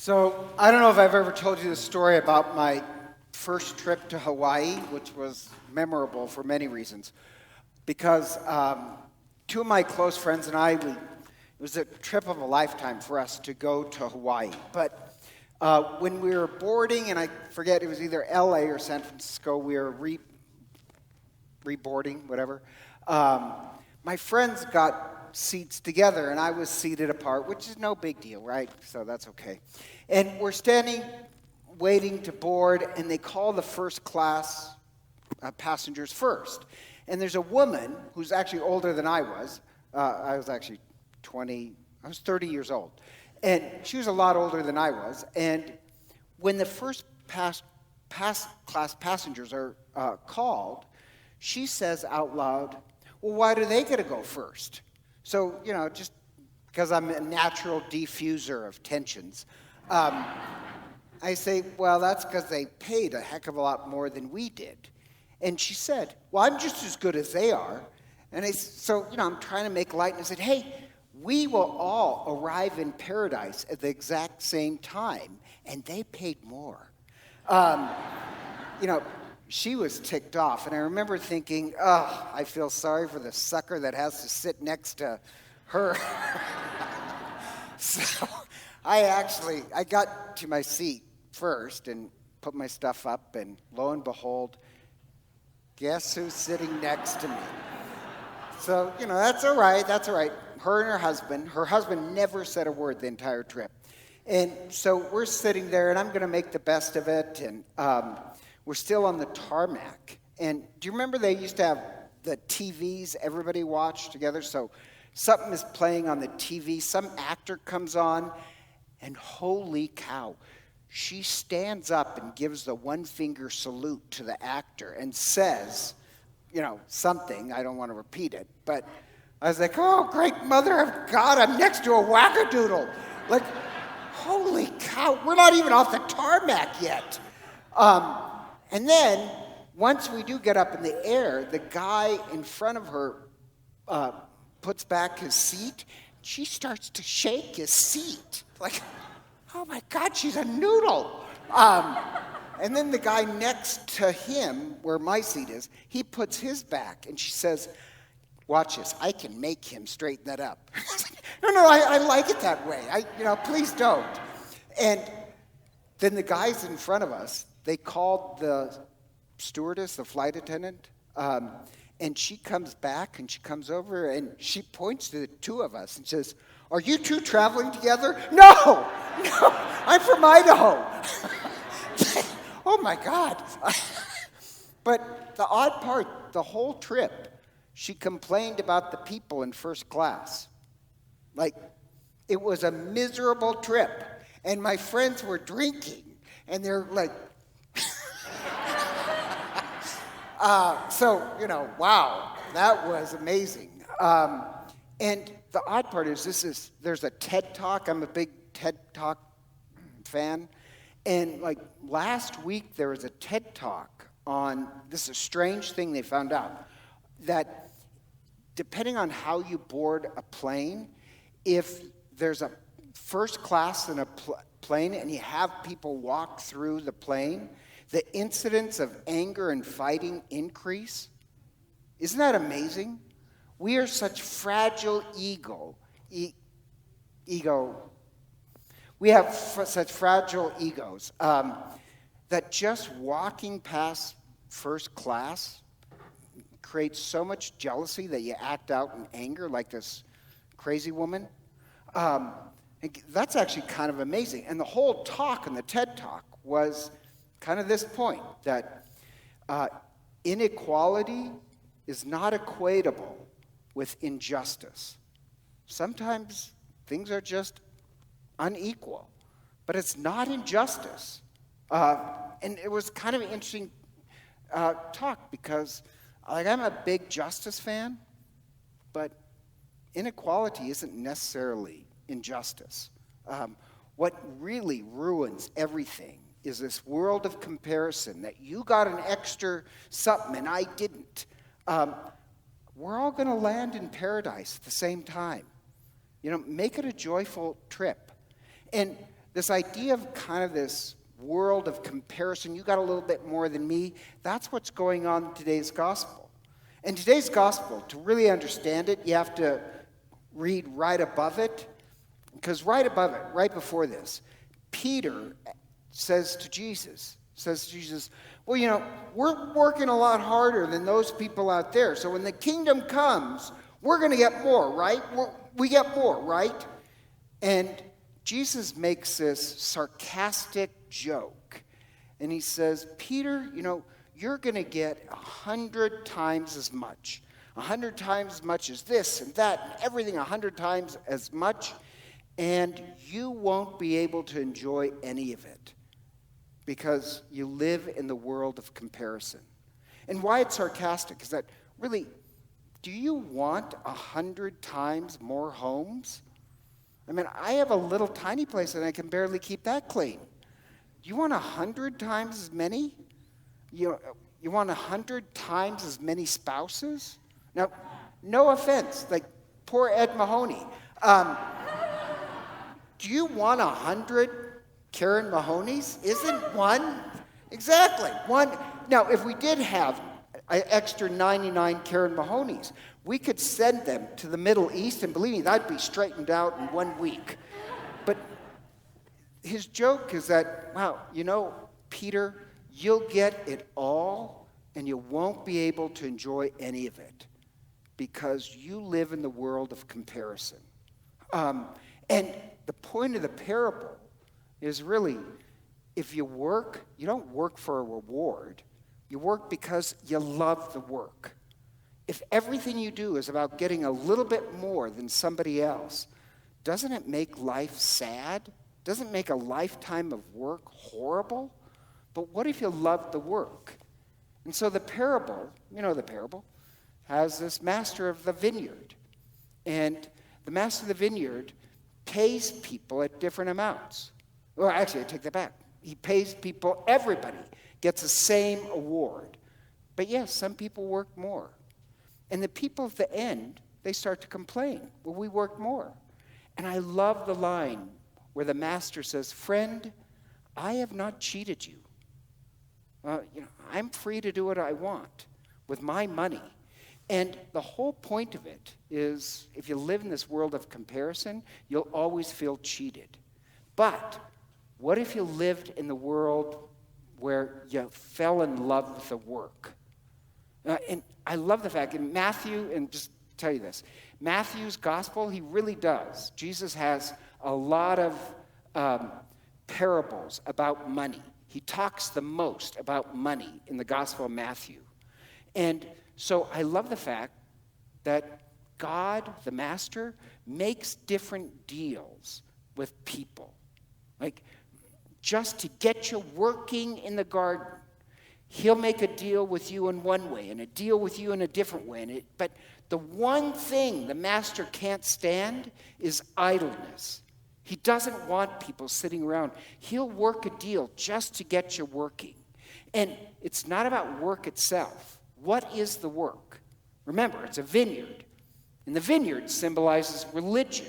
So, I don't know if I've ever told you the story about my first trip to Hawaii, which was memorable for many reasons. Because two of my close friends and it was a trip of a lifetime for us to go to Hawaii. But when we were boarding, and I forget, it was either LA or San Francisco, we were reboarding, whatever. My friends got seats together, and I was seated apart, which is no big deal, right? So that's okay. And we're standing, waiting to board, and they call the first class passengers first. And there's a woman who's actually older than I was. I was actually 30 years old. And she was a lot older than I was. And when the first class passengers are called, she says out loud, well, why do they get to go first? So, just because I'm a natural diffuser of tensions, I say, well, that's because they paid a heck of a lot more than we did. And she said, well, I'm just as good as they are. And I'm trying to make light, and I said, hey, we will all arrive in paradise at the exact same time, and they paid more. She was ticked off, and I remember thinking, oh, I feel sorry for the sucker that has to sit next to her. So I got to my seat first and put my stuff up, and lo and behold, guess who's sitting next to me? So, that's all right. Her and her husband never said a word the entire trip. And so we're sitting there, and I'm going to make the best of it, and we're still on the tarmac. And do you remember they used to have the TVs everybody watched together? So something is playing on the TV, some actor comes on, and holy cow, she stands up and gives the one-finger salute to the actor and says, something. I don't want to repeat it, but I was like, oh, great mother of God, I'm next to a wackadoodle. Like, holy cow, we're not even off the tarmac yet. And then, once we do get up in the air, the guy in front of her puts back his seat. She starts to shake his seat. Like, oh my God, she's a noodle. And then the guy next to him, where my seat is, he puts his back, and she says, watch this, I can make him straighten that up. No, I like it that way. Please don't. And then the guys in front of us, they called the stewardess, the flight attendant, and she comes back, and she comes over, and she points to the two of us and says, are you two traveling together? No, I'm from Idaho. Oh, my God. But the odd part, the whole trip, she complained about the people in first class. Like, it was a miserable trip, and my friends were drinking, and they're like, wow, that was amazing. And the odd part is there's a TED Talk. I'm a big TED Talk fan. And last week there was a TED Talk on, this is a strange thing they found out, that depending on how you board a plane, if there's a first class in a plane and you have people walk through the plane, the incidence of anger and fighting increase. Isn't that amazing? We are such fragile ego. We have such fragile egos that just walking past first class creates so much jealousy that you act out in anger like this crazy woman. That's actually kind of amazing. And the whole talk in the TED Talk was kind of this point, that inequality is not equatable with injustice. Sometimes things are just unequal, but it's not injustice. And it was kind of an interesting talk because I'm a big justice fan, but inequality isn't necessarily injustice. What really ruins everything is this world of comparison, that you got an extra something and I didn't. We're all going to land in paradise at the same time. Make it a joyful trip. And this idea of kind of this world of comparison, you got a little bit more than me, that's what's going on in today's gospel. And today's gospel, to really understand it, you have to read right above it, because right above it, right before this, Peter says to Jesus, well, we're working a lot harder than those people out there. So when the kingdom comes, we're going to get more, right? We get more, right? And Jesus makes this sarcastic joke. And he says, Peter, you're going to get 100 times as much. 100 times as much as this and that and everything 100 times as much. And you won't be able to enjoy any of it because you live in the world of comparison. And why it's sarcastic is that really, do you want 100 times more homes? I mean, I have a little tiny place and I can barely keep that clean. Do you want 100 times as many? You want 100 times as many spouses? Now, no offense, like poor Ed Mahoney. Do you want 100 Karen Mahonies? Isn't one? Exactly, one. Now, if we did have an extra 99 Karen Mahonies, we could send them to the Middle East, and believe me, that'd be straightened out in 1 week. But his joke is that, wow, Peter, you'll get it all, and you won't be able to enjoy any of it because you live in the world of comparison. And the point of the parable is really, if you work, you don't work for a reward. You work because you love the work. If everything you do is about getting a little bit more than somebody else, doesn't it make life sad? Doesn't it make a lifetime of work horrible? But what if you love the work? And so the parable, the parable, has this master of the vineyard. And the master of the vineyard pays people at different amounts. Well, actually, I take that back. He pays people, everybody gets the same award. But yes, some people work more. And the people at the end, they start to complain. Well, we work more. And I love the line where the master says, friend, I have not cheated you. I'm free to do what I want with my money. And the whole point of it is, if you live in this world of comparison, you'll always feel cheated. But what if you lived in the world where you fell in love with the work? And I love the fact in Matthew, and just tell you this, Matthew's gospel, he really does. Jesus has a lot of parables about money. He talks the most about money in the Gospel of Matthew. And so I love the fact that God, the Master, makes different deals with people. Like, just to get you working in the garden. He'll make a deal with you in one way and a deal with you in a different way. But the one thing the Master can't stand is idleness. He doesn't want people sitting around. He'll work a deal just to get you working. And it's not about work itself. What is the work? Remember, it's a vineyard. And the vineyard symbolizes religion.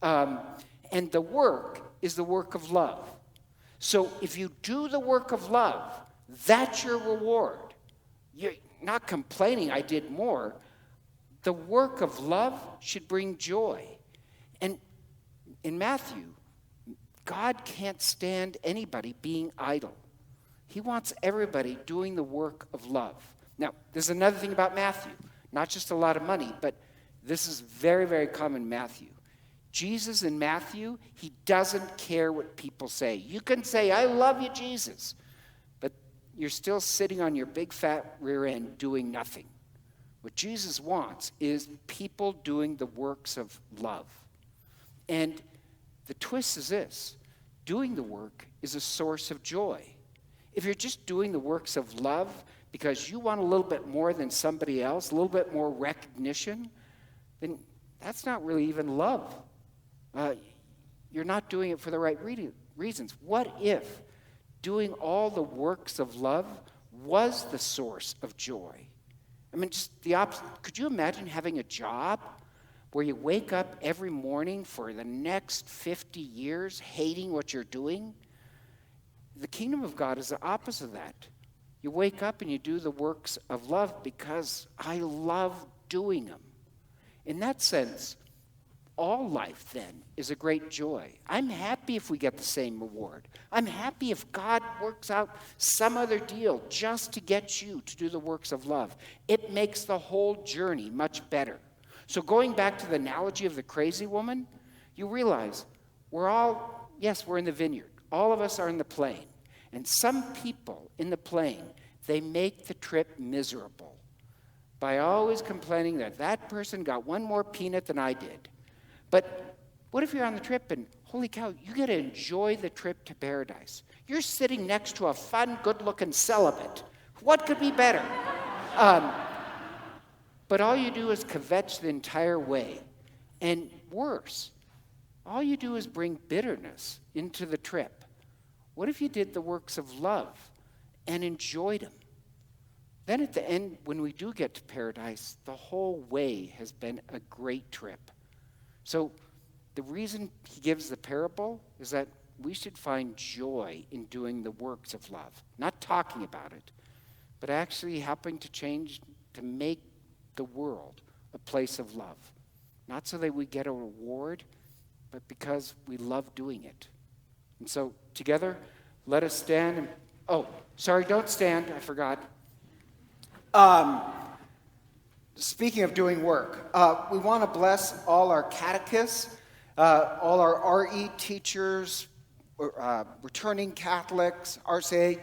And the work is the work of love. So if you do the work of love, that's your reward. You're not complaining, I did more. The work of love should bring joy. And in Matthew, God can't stand anybody being idle. He wants everybody doing the work of love. Now, there's another thing about Matthew. Not just a lot of money, but this is very, very common in Matthew. Jesus in Matthew, he doesn't care what people say. You can say, I love you, Jesus. But you're still sitting on your big fat rear end doing nothing. What Jesus wants is people doing the works of love. And the twist is this. Doing the work is a source of joy. If you're just doing the works of love because you want a little bit more than somebody else, a little bit more recognition, then that's not really even love. You're not doing it for the right reasons. What if doing all the works of love was the source of joy? I mean, just the opposite. Could you imagine having a job where you wake up every morning for the next 50 years hating what you're doing, the kingdom of God is the opposite of that. You wake up and you do the works of love because I love doing them. In that sense, all life then is a great joy. I'm happy if we get the same reward. I'm happy if God works out some other deal just to get you to do the works of love. It makes the whole journey much better. So going back to the analogy of the crazy woman, you realize we're in the vineyard. All of us are in the plane. And some people in the plane, they make the trip miserable by always complaining that that person got one more peanut than I did. But what if you're on the trip and, holy cow, you get to enjoy the trip to paradise? You're sitting next to a fun, good-looking celibate. What could be better? But all you do is kvetch the entire way. And worse, all you do is bring bitterness into the trip. What if you did the works of love and enjoyed them? Then at the end, when we do get to paradise, the whole way has been a great trip. So the reason he gives the parable is that we should find joy in doing the works of love. Not talking about it, but actually helping to make the world a place of love. Not so that we get a reward, but because we love doing it. And so together, let us stand. Don't stand. I forgot. Speaking of doing work, we want to bless all our catechists, all our RE teachers, returning Catholics, RCA,